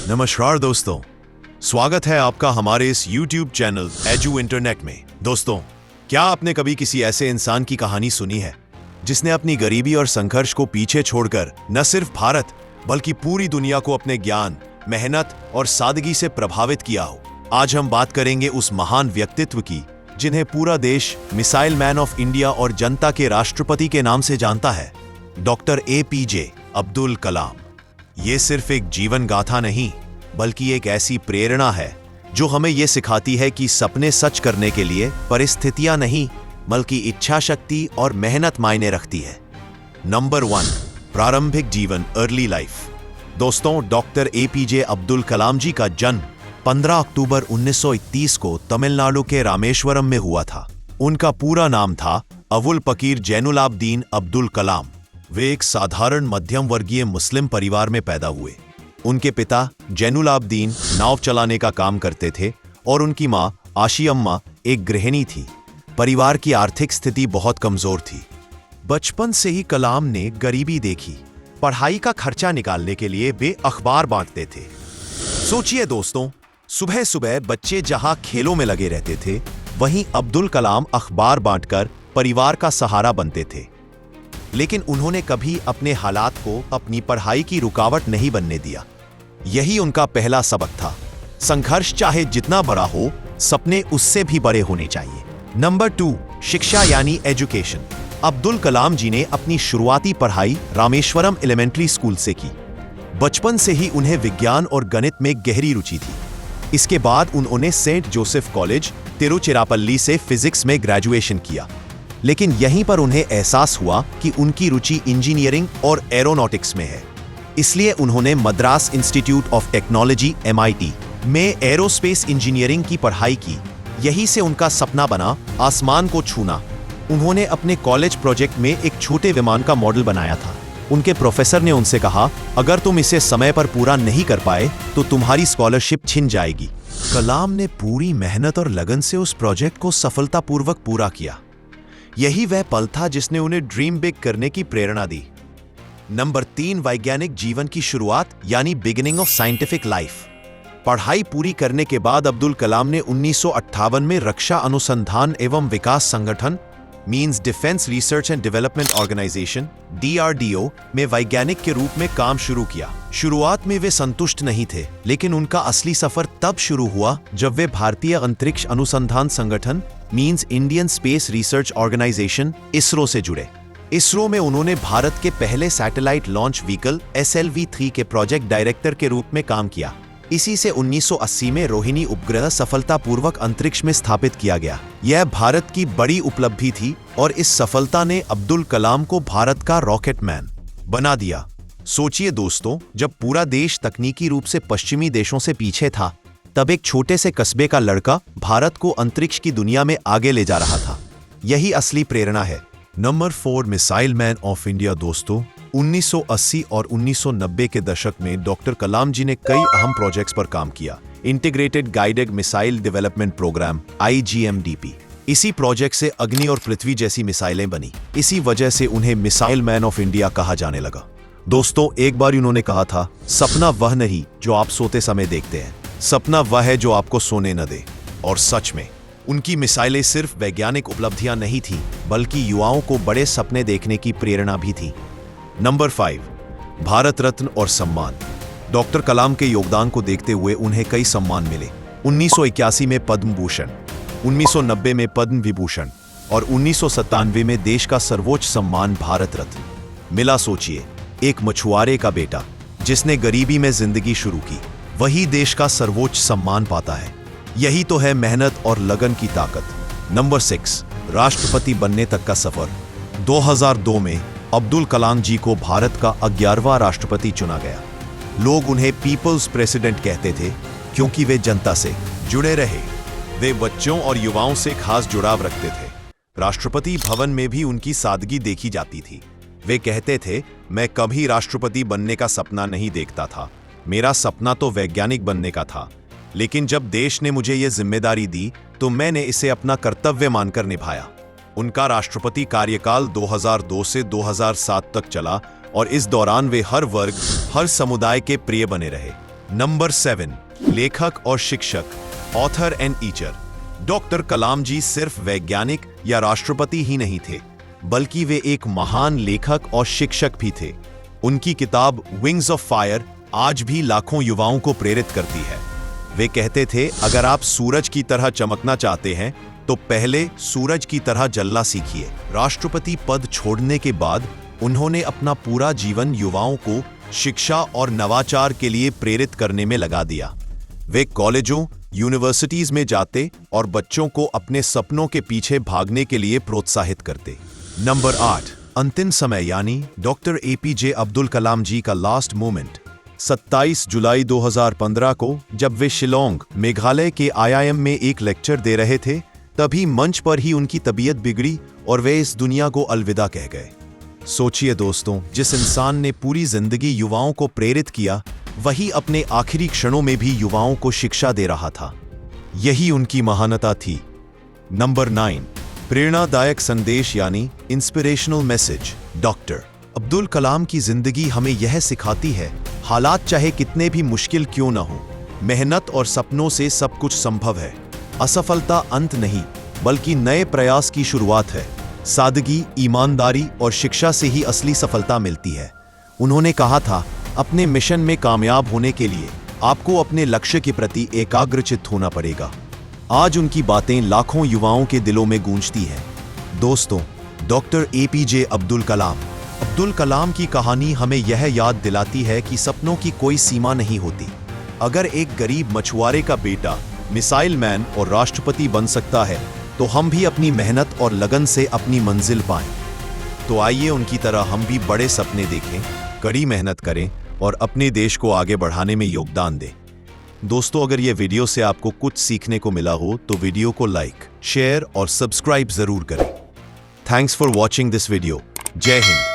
नमस्कार दोस्तों, स्वागत है आपका हमारे इस YouTube चैनल एजू इंटरनेट में। दोस्तों, क्या आपने कभी किसी ऐसे इंसान की कहानी सुनी है जिसने अपनी गरीबी और संघर्ष को पीछे छोड़कर न सिर्फ भारत बल्कि पूरी दुनिया को अपने ज्ञान, मेहनत और सादगी से प्रभावित किया हो? आज हम बात करेंगे उस महान व्यक्तित्व की जिन्हें पूरा देश मिसाइल मैन ऑफ इंडिया और जनता के राष्ट्रपति के नाम से जानता है, डॉक्टर APJ अब्दुल कलाम। ये सिर्फ एक जीवन गाथा नहीं बल्कि एक ऐसी प्रेरणा है जो हमें यह सिखाती है कि सपने सच करने के लिए परिस्थितियां नहीं बल्कि इच्छा शक्ति और मेहनत मायने रखती है। नंबर 1, प्रारंभिक जीवन, अर्ली लाइफ। दोस्तों, डॉक्टर APJ अब्दुल कलाम जी का जन्म 15 अक्टूबर 1931 को तमिलनाडु के रामेश्वरम में हुआ था। उनका पूरा नाम था अवुल पकीर जैनुलाब्दीन अब्दुल कलाम। वे एक साधारण मध्यम वर्गीय मुस्लिम परिवार में पैदा हुए। उनके पिता जैनुलाब्दीन नाव चलाने का काम करते थे और उनकी मां आशियम्मा एक गृहिणी थी। परिवार की आर्थिक स्थिति बहुत कमजोर थी। बचपन से ही कलाम ने गरीबी देखी। पढ़ाई का खर्चा निकालने के लिए वे अखबार बांटते थे। सोचिए दोस्तों, सुबह सुबह बच्चे जहां खेलों में लगे रहते थे, वहीं अब्दुल कलाम अखबार बांटकर परिवार का सहारा बनते थे। लेकिन उन्होंने कभी अपने हालात को अपनी पढ़ाई की रुकावट नहीं बनने दिया। यही उनका पहला सबक था। संघर्ष चाहे जितना बड़ा हो, सपने उससे भी बड़े होने चाहिए। नंबर 2, शिक्षा यानी एजुकेशन। अब्दुल कलाम जी ने अपनी शुरुआती पढ़ाई रामेश्वरम एलिमेंट्री स्कूल से की। बचपन से ही उन्हें विज्ञान और गणित में गहरी रुचि थी। इसके बाद उन्होंने सेंट जोसेफ कॉलेज, तिरुचिरापल्ली से फिजिक्स में ग्रेजुएशन किया। लेकिन यहीं पर उन्हें एहसास हुआ कि उनकी रुचि इंजीनियरिंग और एरोनॉटिक्स में है। इसलिए उन्होंने Madras institute of technology MIT में एरोस्पेस इंजीनियरिंग की पढ़ाई की। यही से उनका सपना बना आसमान को छूना। उन्होंने अपने कॉलेज प्रोजेक्ट में एक छोटे विमान का मॉडल बनाया था। उनके प्रोफेसर ने उनसे कहा, अगर तुम इसे समय पर पूरा नहीं कर पाए तो तुम्हारी स्कॉलरशिप छिन जाएगी। कलाम ने पूरी मेहनत और लगन से उस प्रोजेक्ट को सफलतापूर्वक पूरा किया। यही वह पल था जिसने उन्हें ड्रीम बिग करने की प्रेरणा दी। नंबर 3, वैज्ञानिक जीवन की शुरुआत यानी बिगिनिंग ऑफ साइंटिफिक लाइफ। पढ़ाई पूरी करने के बाद अब्दुल कलाम ने 1958 में रक्षा अनुसंधान एवं विकास संगठन means defence research and development organisation DRDO में वैज्ञानिक के रूप में काम शुरू किया। शुरुआत में वे संतुष्ट नहीं थे, लेकिन उनका असली सफर तब शुरू हुआ जब वे भारतीय अंतरिक्ष अनुसंधान संगठन means Indian space research organisation ISRO से जुड़े। ISRO में उन्होंने भारत के पहले सैटेलाइट लॉन्च व्हीकल SLV-3 के प्रोजेक्ट डायरेक्टर के रूप में काम किया। इसी से 1980 में रोहिणी उपग्रह सफलतापूर्वक अंतरिक्ष में स्थापित किया गया। यह भारत की बड़ी उपलब्धि थी और इस सफलता ने अब्दुल कलाम को भारत का रॉकेट मैन बना दिया। सोचिए दोस्तों, जब पूरा देश तकनीकी रूप से पश्चिमी देशों से पीछे था, तब एक छोटे से कस्बे का लड़का भारत को अंतरिक्ष की दुनिया में आगे ले जा रहा था। यही असली प्रेरणा है। Number 4, missile man of India. दोस्तों, 1980 और 1990 के दशक में डॉक्टर कलाम जी ने कई अहम प्रोजेक्ट्स पर काम किया। Integrated guided missile development program IGMDP। इसी प्रोजेक्ट से अग्नि और पृथ्वी जैसी मिसाइलें बनी। इसी वजह से उन्हें मिसाइल मैन ऑफ इंडिया कहा जाने लगा। दोस्तों, एक बार उन्होंने कहा था, सपना वह नहीं जो आप सोते समय देखते हैं, सपना वह है जो आपको सोने न दे। और सच में उनकी मिसाइलें सिर्फ वैज्ञानिक उपलब्धियां नहीं थीं, बल्कि युवाओं को बड़े सपने देखने की प्रेरणा भी थी। नंबर 5, भारत रत्न और सम्मान। डॉक्टर कलाम के योगदान को देखते हुए उन्हें कई सम्मान मिले। 1981 में पद्म भूषण, 1990 में पद्म विभूषण और 1997 में देश का सर्वोच्च सम्मान भारत रत्न मिला। सोचिए, एक मछुआरे का बेटा जिसने गरीबी में जिंदगी शुरू की, वही देश का सर्वोच्च सम्मान पाता है। यही तो है मेहनत और लगन की ताकत। नंबर 6, राष्ट्रपति बनने तक का सफर। 2002 में अब्दुल कलाम जी को भारत का 11वां राष्ट्रपति चुना गया। लोग उन्हें पीपल्स प्रेसिडेंट कहते थे क्योंकि वे जनता से जुड़े रहे। वे बच्चों और युवाओं से खास जुड़ाव रखते थे। राष्ट्रपति भवन में भी उनकी सादगी देखी जाती थी। वे कहते थे, मैं कभी राष्ट्रपति बनने का सपना नहीं देखता था, मेरा सपना तो वैज्ञानिक बनने का था। लेकिन जब देश ने मुझे ये जिम्मेदारी दी तो मैंने इसे अपना कर्तव्य मानकर निभाया। उनका राष्ट्रपति कार्यकाल 2002 से 2007 तक चला और इस दौरान वे हर वर्ग, हर समुदाय के प्रिय बने रहे। नंबर 7, लेखक और शिक्षक, ऑथर एंड टीचर। डॉक्टर कलाम जी सिर्फ वैज्ञानिक या राष्ट्रपति ही नहीं थे, बल्कि वे एक महान लेखक और शिक्षक भी थे। उनकी किताब विंग्स ऑफ फायर आज भी लाखों युवाओं को प्रेरित करती है। वे कहते थे, अगर आप सूरज की तरह चमकना चाहते हैं तो पहले सूरज की तरह जलना सीखिए। राष्ट्रपति पद छोड़ने के बाद उन्होंने अपना पूरा जीवन युवाओं को शिक्षा और नवाचार के लिए प्रेरित करने में लगा दिया। वे कॉलेजों, यूनिवर्सिटीज में जाते और बच्चों को अपने सपनों के पीछे भागने के लिए प्रोत्साहित करते। नंबर 8, अंतिम समय यानी डॉक्टर एपीजे अब्दुल कलाम जी का लास्ट मोमेंट। 27 जुलाई 2015 को जब वे शिलोंग, मेघालय के IIM में एक लेक्चर दे रहे थे, तभी मंच पर ही उनकी तबीयत बिगड़ी और वे इस दुनिया को अलविदा कह गए। सोचिए दोस्तों, जिस इंसान ने पूरी जिंदगी युवाओं को प्रेरित किया, वही अपने आखिरी क्षणों में भी युवाओं को शिक्षा दे रहा था। यही उनकी महानता थी। नंबर 9, प्रेरणादायक संदेश यानी inspirational message. Doctor Abdul Kalam की जिंदगी हमें यह सिखाती है, हालात चाहे कितने भी मुश्किल क्यों न हो, मेहनत और सपनों से सब कुछ संभव है। असफलता अंत नहीं, बल्कि नए प्रयास की शुरुआत है। सादगी, ईमानदारी और शिक्षा से ही असली सफलता मिलती है। उन्होंने कहा था, अपने मिशन में कामयाब होने के लिए आपको अपने लक्ष्य के प्रति एकाग्रचित्त होना पड़ेगा। आज उनकी बातें लाखों युवाओं के दिलों में गूंजती हैं। दोस्तों, डॉक्टर एपीजे अब्दुल कलाम की कहानी हमें यह याद दिलाती है कि सपनों की कोई सीमा नहीं होती। अगर एक गरीब मछुआरे का बेटा मिसाइल मैन और राष्ट्रपति बन सकता है, तो हम भी अपनी मेहनत और लगन से अपनी मंजिल पाएं। तो आइए उनकी तरह हम भी बड़े सपने देखें, कड़ी मेहनत करें और अपने देश को आगे बढ़ाने में योगदान दें। दोस्तों, अगर ये वीडियो से आपको कुछ सीखने को मिला हो तो वीडियो को लाइक, शेयर और सब्सक्राइब जरूर करें। Thanks for watching this video. जय हिंद।